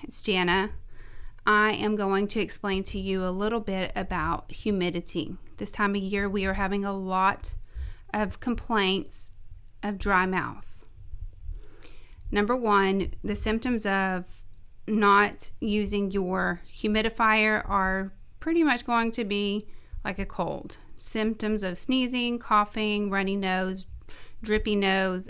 It's Jana. I am going to explain to you a little bit about humidity. This time of year we are having a lot of complaints of dry mouth. Number one, the symptoms of not using your humidifier are pretty much going to be like a cold. Symptoms of sneezing, coughing, runny nose, drippy nose.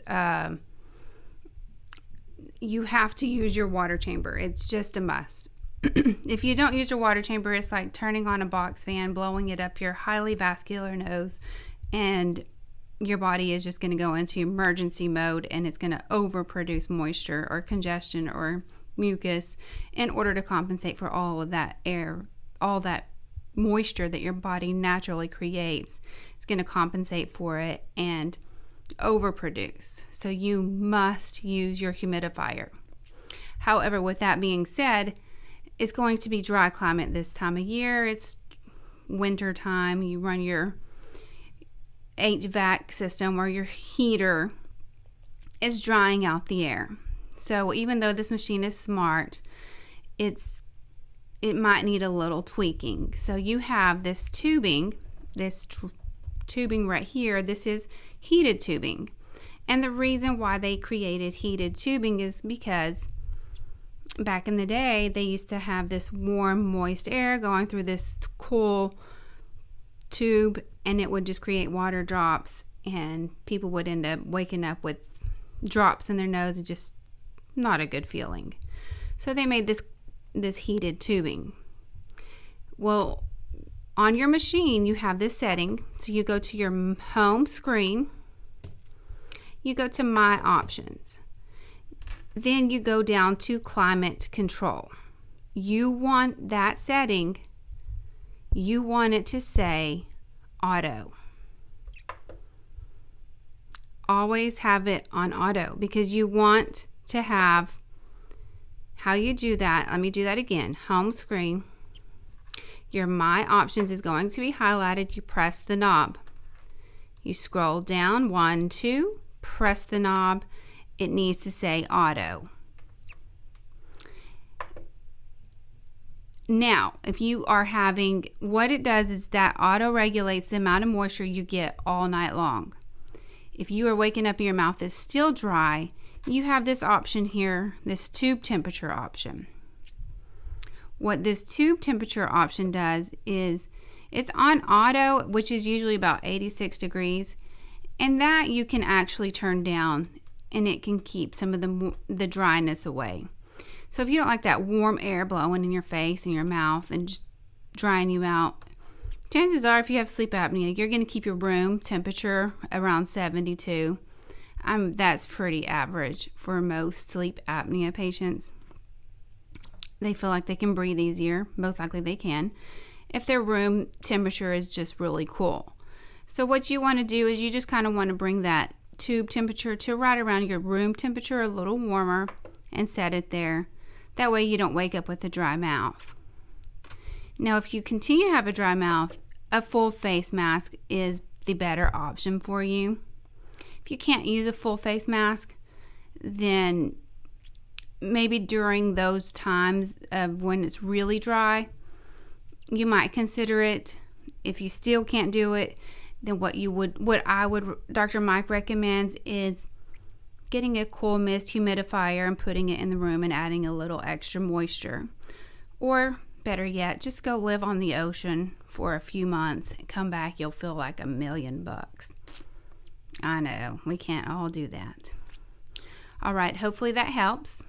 You have to use your water chamber. It's just a must. If you don't use your water chamber, it's like turning on a box fan, blowing it up your highly vascular nose, and your body is just going to go into emergency mode, and it's going to overproduce moisture or congestion or mucus in order to compensate for all of that air, all that moisture that your body naturally creates. It's going to compensate for it and overproduce. So you must use your humidifier. However, with that being said, it's going to be dry climate this time of year. It's winter time. You run your HVAC system or your heater is drying out the air. So even though this machine is smart, it might need a little tweaking. So you have this tubing, tubing right here. This is heated tubing. And the reason why they created heated tubing is because back in the day, they used to have this warm, moist air going through this cool tube, and it would just create water drops, and people would end up waking up with drops in their nose. It's just not a good feeling. So they made this heated tubing. Well, on your machine, you have this setting. So you go to your home screen, you go to My Options. Then you go down to Climate Control. You want that setting, you want it to say auto. Always have it on auto because you want to have, how you do that, let me do that again. Home screen, your My Options is going to be highlighted. You press the knob. You scroll down, 1, 2, press the knob. It needs to say auto. Now, if you are having, what it does is that auto regulates the amount of moisture you get all night long. If you are waking up and your mouth is still dry, you have this option here, this tube temperature option. What this tube temperature option does is it's on auto, which is usually about 86 degrees, and that you can actually turn down, and it can keep some of the dryness away. So if you don't like that warm air blowing in your face and your mouth and just drying you out, chances are if you have sleep apnea, you're going to keep your room temperature around 72. That's pretty average for most sleep apnea patients. They feel like they can breathe easier. Most likely they can if their room temperature is just really cool. So what you want to do is you just kind of want to bring that tube temperature to right around your room temperature, a little warmer, and set it there. That way you don't wake up with a dry mouth. Now, if you continue to have a dry mouth, a full face mask is the better option for you. If you can't use a full face mask, then maybe during those times of when it's really dry, you might consider it. If you still can't do it, then Dr. Mike recommends is getting a cool mist humidifier and putting it in the room and adding a little extra moisture. Or better yet, just go live on the ocean for a few months and come back, you'll feel like $1 million. I know, we can't all do that. All right, hopefully that helps.